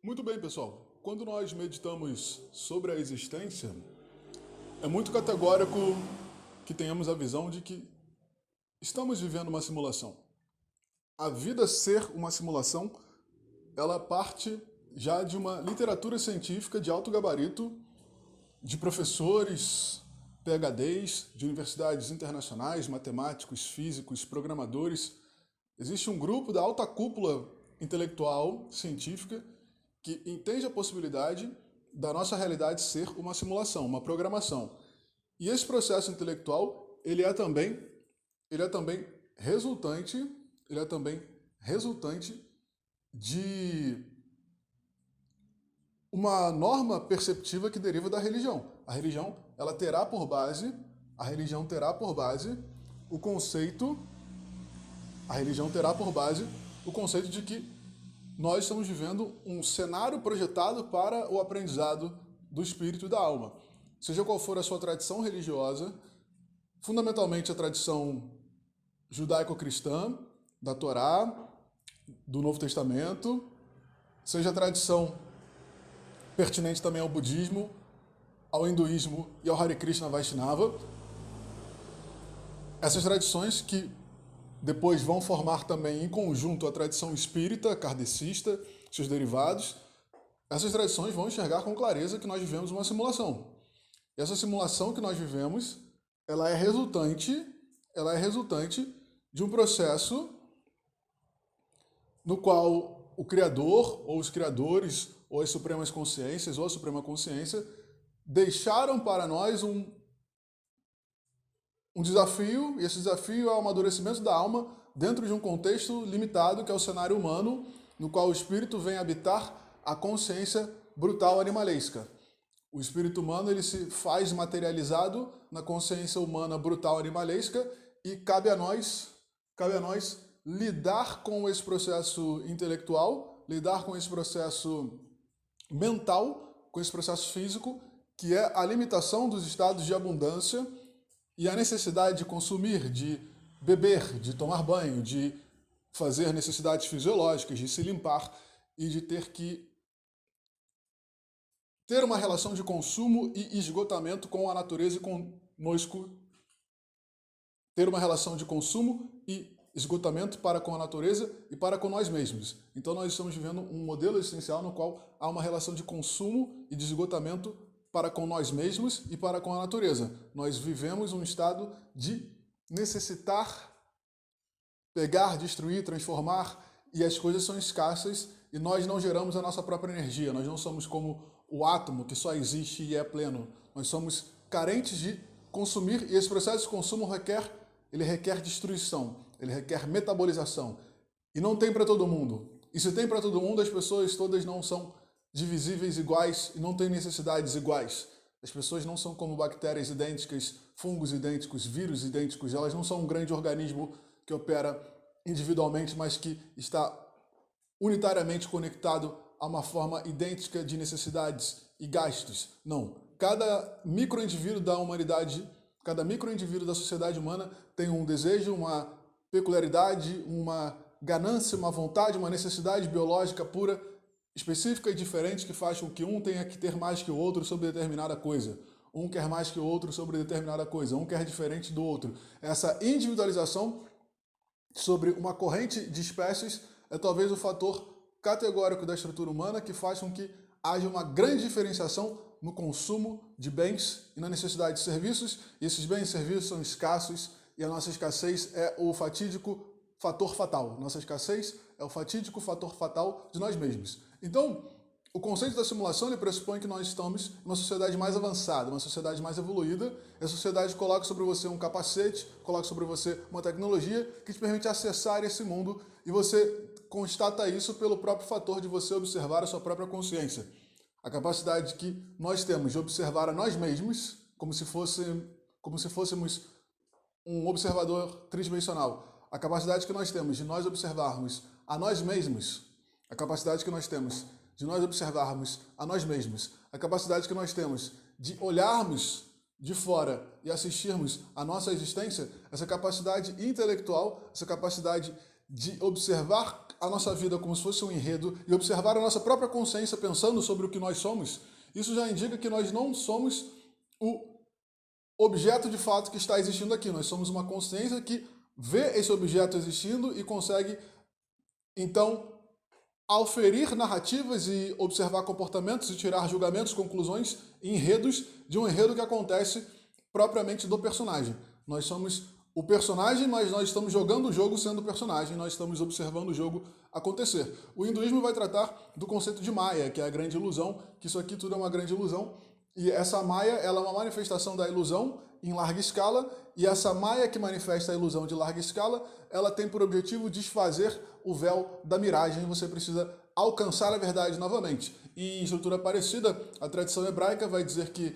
Muito bem, pessoal. Quando nós meditamos sobre a existência, é muito categórico que tenhamos a visão de que estamos vivendo uma simulação. A vida ser uma simulação, ela parte já de uma literatura científica de alto gabarito, de professores, PhDs, de universidades internacionais, matemáticos, físicos, programadores. Existe um grupo da alta cúpula intelectual, científica, que entende a possibilidade da nossa realidade ser uma simulação, uma programação. E esse processo intelectual, ele é também resultante, de uma norma perceptiva que deriva da religião. A religião terá por base o conceito, a religião terá por base o conceito de que nós estamos vivendo um cenário projetado para o aprendizado do espírito e da alma. Seja qual for a sua tradição religiosa, fundamentalmente a tradição judaico-cristã, da Torá, do Novo Testamento, seja a tradição pertinente também ao budismo, ao hinduísmo e ao Hare Krishna Vaishnava. Essas tradições que depois vão formar também em conjunto a tradição espírita, kardecista, seus derivados. Essas tradições vão enxergar com clareza que nós vivemos uma simulação. E essa simulação que nós vivemos, ela é resultante de um processo no qual o Criador, ou os criadores, ou as supremas consciências, ou a suprema consciência, deixaram para nós um desafio, e esse desafio é o amadurecimento da alma dentro de um contexto limitado, que é o cenário humano, no qual o espírito vem habitar a consciência brutal animalesca. O espírito humano ele se faz materializado na consciência humana brutal animalesca e cabe a nós lidar com esse processo intelectual, lidar com esse processo mental, com esse processo físico, que é a limitação dos estados de abundância e a necessidade de consumir, de beber, de tomar banho, de fazer necessidades fisiológicas, de se limpar e de ter uma relação de consumo e esgotamento com a natureza e conosco. Ter uma relação de consumo e esgotamento para com a natureza e para com nós mesmos. Então nós estamos vivendo um modelo existencial no qual há uma relação de consumo e de esgotamento para com nós mesmos e para com a natureza. Nós vivemos um estado de necessitar, pegar, destruir, transformar, e as coisas são escassas e nós não geramos a nossa própria energia. Nós não somos como o átomo que só existe e é pleno. Nós somos carentes de consumir e esse processo de consumo requer destruição, ele requer metabolização. E não tem para todo mundo. E se tem para todo mundo, as pessoas todas não são divisíveis iguais e não têm necessidades iguais. As pessoas não são como bactérias idênticas, fungos idênticos, vírus idênticos. Elas não são um grande organismo que opera individualmente, mas que está unitariamente conectado a uma forma idêntica de necessidades e gastos. Não. Cada microindivíduo da humanidade, cada microindivíduo da sociedade humana tem um desejo, uma peculiaridade, uma ganância, uma vontade, uma necessidade biológica pura, específica e diferente, que faz com que um tenha que ter mais que o outro sobre determinada coisa. Um quer mais que o outro sobre determinada coisa. Um quer diferente do outro. Essa individualização sobre uma corrente de espécies é talvez o fator categórico da estrutura humana que faz com que haja uma grande diferenciação no consumo de bens e na necessidade de serviços. E esses bens e serviços são escassos e a nossa escassez é o fatídico fator fatal. Nossa escassez é o fatídico fator fatal de nós mesmos. Então, o conceito da simulação ele pressupõe que nós estamos em uma sociedade mais avançada, uma sociedade mais evoluída. E a sociedade coloca sobre você um capacete, coloca sobre você uma tecnologia que te permite acessar esse mundo e você constata isso pelo próprio fator de você observar a sua própria consciência. A capacidade que nós temos de observar a nós mesmos como se fôssemos um observador tridimensional. A capacidade que nós temos de nós observarmos a nós mesmos, a capacidade que nós temos de nós observarmos a nós mesmos, a capacidade que nós temos de olharmos de fora e assistirmos a nossa existência, essa capacidade intelectual, essa capacidade de observar a nossa vida como se fosse um enredo e observar a nossa própria consciência pensando sobre o que nós somos, isso já indica que nós não somos o objeto de fato que está existindo aqui. Nós somos uma consciência que vê esse objeto existindo e consegue, então, auferir narrativas e observar comportamentos e tirar julgamentos, conclusões e enredos de um enredo que acontece propriamente do personagem. Nós somos o personagem, mas nós estamos jogando o jogo sendo o personagem, nós estamos observando o jogo acontecer. O hinduísmo vai tratar do conceito de Maya, que é a grande ilusão, que isso aqui tudo é uma grande ilusão, e essa Maya ela é uma manifestação da ilusão em larga escala, e essa Maya que manifesta a ilusão de larga escala, ela tem por objetivo desfazer o véu da miragem, você precisa alcançar a verdade novamente. E em estrutura parecida, a tradição hebraica vai dizer que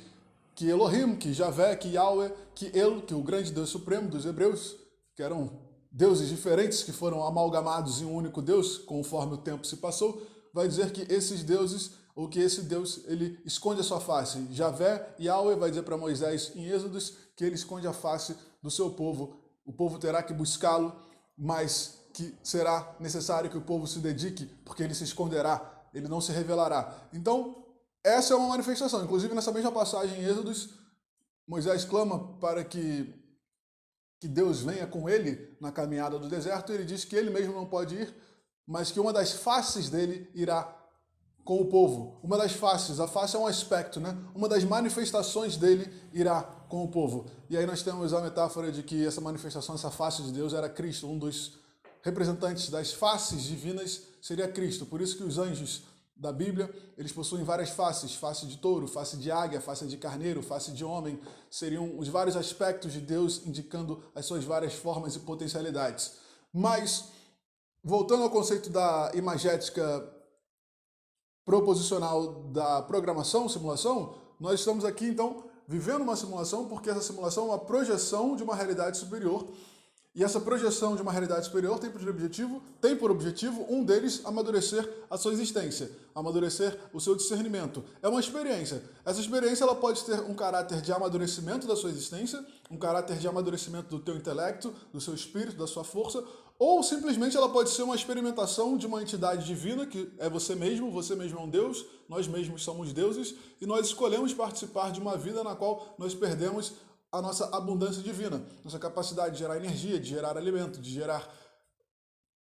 Elohim, que Javé, que Yahweh, que El, que o grande Deus supremo dos hebreus, que eram deuses diferentes que foram amalgamados em um único Deus, conforme o tempo se passou, vai dizer que esses deuses, ou que esse Deus, ele esconde a sua face. Javé, Yahweh, vai dizer para Moisés em Êxodos que ele esconde a face do seu povo. O povo terá que buscá-lo, mas que será necessário que o povo se dedique, porque ele se esconderá, ele não se revelará. Então, essa é uma manifestação. Inclusive, nessa mesma passagem em Êxodos, Moisés clama para que Deus venha com ele na caminhada do deserto, e ele diz que ele mesmo não pode ir, mas que uma das faces dele irá com o povo. Uma das faces, a face é um aspecto, né? Uma das manifestações dele irá com o povo. E aí nós temos a metáfora de que essa manifestação, essa face de Deus era Cristo. Um dos representantes das faces divinas seria Cristo. Por isso que os anjos da Bíblia, eles possuem várias faces, face de touro, face de águia, face de carneiro, face de homem, seriam os vários aspectos de Deus indicando as suas várias formas e potencialidades. Mas, voltando ao conceito da imagética proposicional da programação, simulação, nós estamos aqui, então, vivendo uma simulação, porque essa simulação é uma projeção de uma realidade superior. E essa projeção de uma realidade superior tem por objetivo, um deles, amadurecer a sua existência, amadurecer o seu discernimento. É uma experiência. Essa experiência ela pode ter um caráter de amadurecimento da sua existência, um caráter de amadurecimento do teu intelecto, do seu espírito, da sua força, ou simplesmente ela pode ser uma experimentação de uma entidade divina, que é você mesmo é um Deus, nós mesmos somos deuses, e nós escolhemos participar de uma vida na qual nós perdemos a nossa abundância divina, nossa capacidade de gerar energia, de gerar alimento, de gerar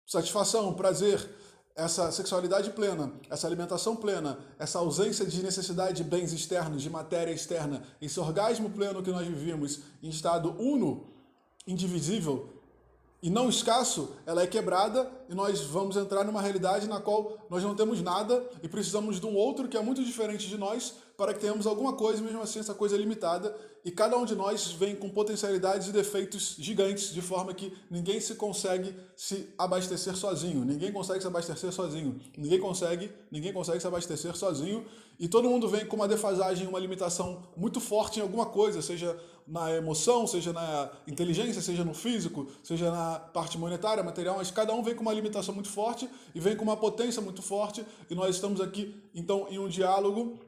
satisfação, prazer, essa sexualidade plena, essa alimentação plena, essa ausência de necessidade de bens externos, de matéria externa, esse orgasmo pleno que nós vivimos em estado uno, indivisível e não escasso, ela é quebrada e nós vamos entrar numa realidade na qual nós não temos nada e precisamos de um outro que é muito diferente de nós para que tenhamos alguma coisa, mesmo assim essa coisa é limitada, e cada um de nós vem com potencialidades e defeitos gigantes, de forma que ninguém consegue se abastecer sozinho, ninguém consegue se abastecer sozinho, ninguém consegue se abastecer sozinho, e todo mundo vem com uma defasagem, uma limitação muito forte em alguma coisa, seja na emoção, seja na inteligência, seja no físico, seja na parte monetária, material, mas cada um vem com uma limitação muito forte e vem com uma potência muito forte, e nós estamos aqui, então, em um diálogo,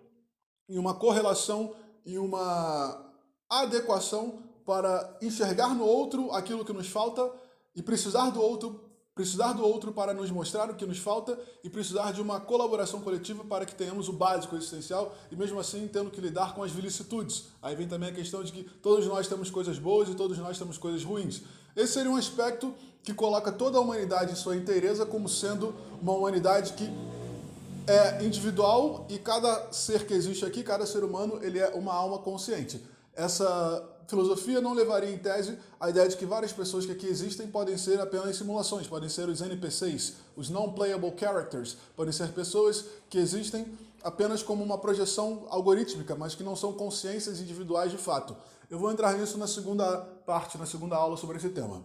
em uma correlação e uma adequação para enxergar no outro aquilo que nos falta e precisar do outro para nos mostrar o que nos falta e precisar de uma colaboração coletiva para que tenhamos o básico existencial e mesmo assim tendo que lidar com as vicissitudes. Aí vem também a questão de que todos nós temos coisas boas e todos nós temos coisas ruins. Esse seria um aspecto que coloca toda a humanidade em sua inteireza como sendo uma humanidade que é individual e cada ser que existe aqui, cada ser humano, ele é uma alma consciente. Essa filosofia não levaria em tese a ideia de que várias pessoas que aqui existem podem ser apenas simulações, podem ser os NPCs, os non-playable characters, podem ser pessoas que existem apenas como uma projeção algorítmica, mas que não são consciências individuais de fato. Eu vou entrar nisso na segunda parte, na segunda aula sobre esse tema.